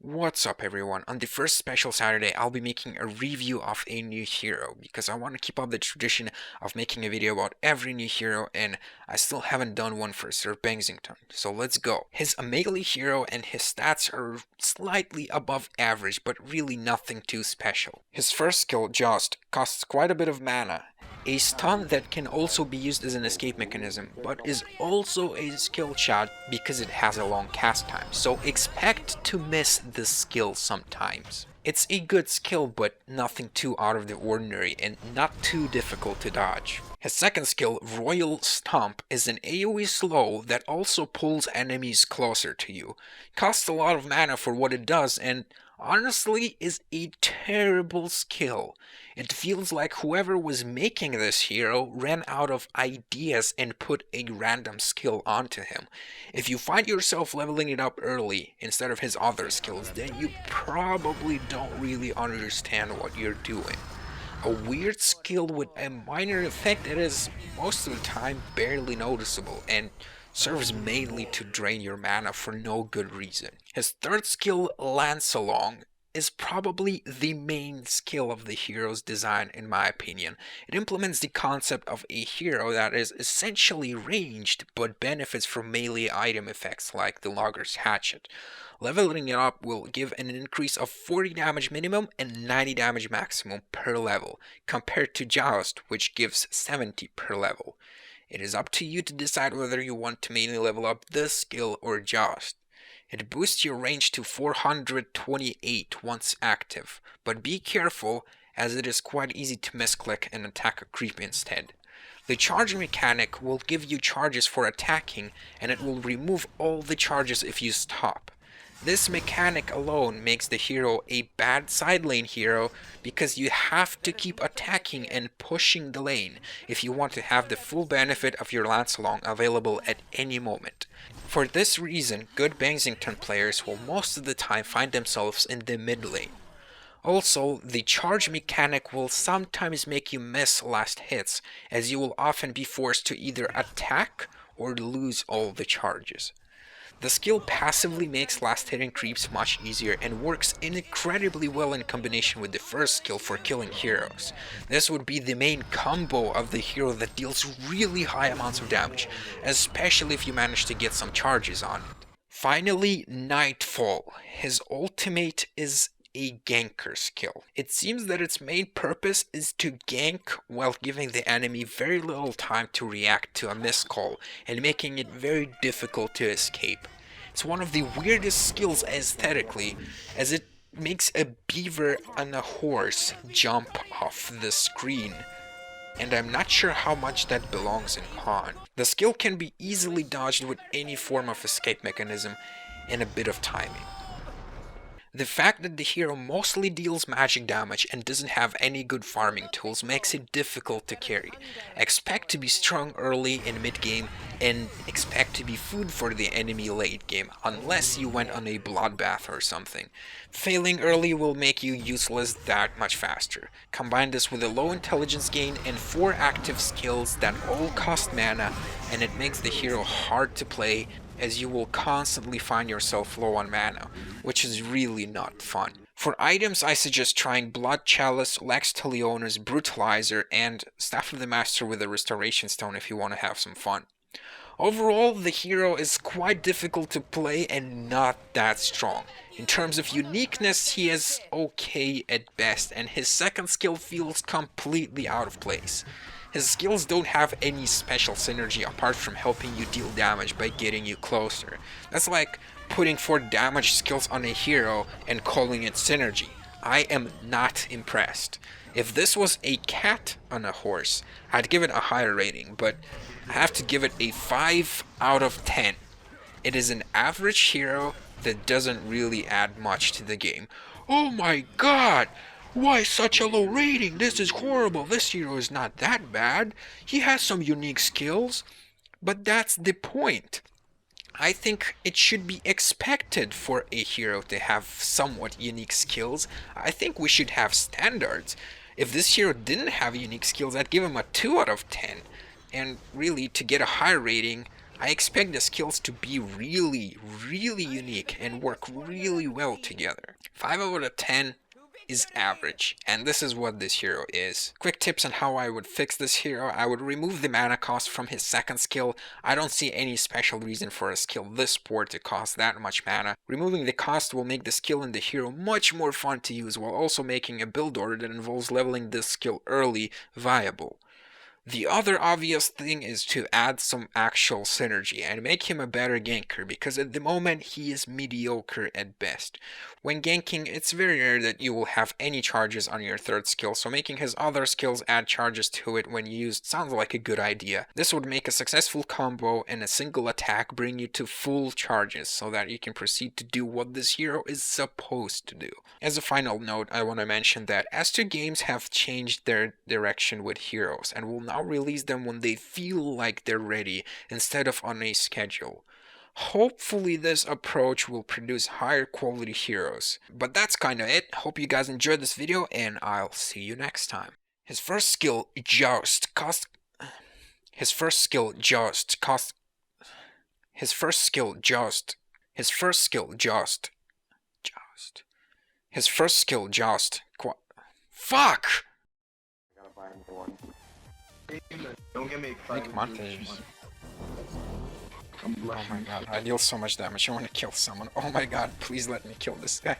What's up everyone? On the first special Saturday, I'll be making a review of a new hero because I want to keep up the tradition of making a video about every new hero and I still haven't done one for Sir Benzington. So let's go. He's a melee hero and his stats are slightly above average but really nothing too special. His first skill, Just, costs quite a bit of mana. A stun that can also be used as an escape mechanism, but is also a skill shot because it has a long cast time, so expect to miss this skill sometimes. It's a good skill, but nothing too out of the ordinary and not too difficult to dodge. His second skill, Royal Stomp, is an AoE slow that also pulls enemies closer to you. Costs a lot of mana for what it does and honestly is a terrible skill. It feels like whoever was making this hero ran out of ideas and put a random skill onto him. If you find yourself leveling it up early instead of his other skills, then you probably don't really understand what you're doing. A weird skill with a minor effect that is most of the time barely noticeable and serves mainly to drain your mana for no good reason. His third skill, Lance Along, is probably the main skill of the hero's design in my opinion. It implements the concept of a hero that is essentially ranged but benefits from melee item effects like the Logger's Hatchet. Leveling it up will give an increase of 40 damage minimum and 90 damage maximum per level, compared to Joust, which gives 70 per level. It is up to you to decide whether you want to mainly level up this skill or Joust. It boosts your range to 428 once active, but be careful as it is quite easy to misclick and attack a creep instead. The charge mechanic will give you charges for attacking and it will remove all the charges if you stop. This mechanic alone makes the hero a bad side lane hero because you have to keep attacking and pushing the lane if you want to have the full benefit of your Lance Along available at any moment. For this reason, good Benzington players will most of the time find themselves in the mid lane. Also, the charge mechanic will sometimes make you miss last hits, as you will often be forced to either attack or lose all the charges. The skill passively makes last hitting creeps much easier and works incredibly well in combination with the first skill for killing heroes. This would be the main combo of the hero that deals really high amounts of damage, especially if you manage to get some charges on it. Finally, Nightfall. His ultimate is a ganker skill. It seems that its main purpose is to gank while giving the enemy very little time to react to a miscall and making it very difficult to escape. It's one of the weirdest skills aesthetically, as it makes a beaver on a horse jump off the screen, and I'm not sure how much that belongs in HoN. The skill can be easily dodged with any form of escape mechanism and a bit of timing. The fact that the hero mostly deals magic damage and doesn't have any good farming tools makes it difficult to carry. Expect to be strong early in mid-game and expect to be food for the enemy late game unless you went on a bloodbath or something. Failing early will make you useless that much faster. Combine this with a low intelligence gain and 4 active skills that all cost mana, and it makes the hero hard to play as you will constantly find yourself low on mana, which is really not fun. For items, I suggest trying Blood Chalice, Lex Talionis, Brutalizer, and Staff of the Master with a Restoration Stone if you want to have some fun. Overall, the hero is quite difficult to play and not that strong. In terms of uniqueness, he is okay at best, and his second skill feels completely out of place. His skills don't have any special synergy apart from helping you deal damage by getting you closer. That's like putting 4 damage skills on a hero and calling it synergy. I am not impressed. If this was a cat on a horse, I'd give it a higher rating, but I have to give it a 5 out of 10. It is an average hero that doesn't really add much to the game. Oh my god! Why such a low rating? This is horrible. This hero is not that bad. He has some unique skills. But that's the point. I think it should be expected for a hero to have somewhat unique skills. I think we should have standards. If this hero didn't have unique skills, I'd give him a 2 out of 10. And really, to get a higher rating, I expect the skills to be really, really unique and work really well together. 5 out of 10 is average, and this is what this hero is. Quick tips on how I would fix this hero. I would remove the mana cost from his second skill. I don't see any special reason for a skill this poor to cost that much mana. Removing the cost will make the skill and the hero much more fun to use, while also making a build order that involves leveling this skill early viable. The other obvious thing is to add some actual synergy and make him a better ganker, because at the moment he is mediocre at best. When ganking, it's very rare that you will have any charges on your third skill, so making his other skills add charges to it when used sounds like a good idea. This would make a successful combo and a single attack bring you to full charges, so that you can proceed to do what this hero is supposed to do. As a final note, I want to mention that S2 games have changed their direction with heroes, and will now release them when they feel like they're ready, instead of on a schedule. Hopefully this approach will produce higher quality heroes. But that's kinda it. Hope you guys enjoyed this video, and I'll see you next time. His first skill, Joust, cost... His first skill, Joust, cost... His first skill, Joust. His first skill, Joust. Joust. His first skill, Joust. Fuck! I gotta buy another one. Don't get me Make montages. Oh my god, I deal so much damage. I want to kill someone. Oh my god, please let me kill this guy.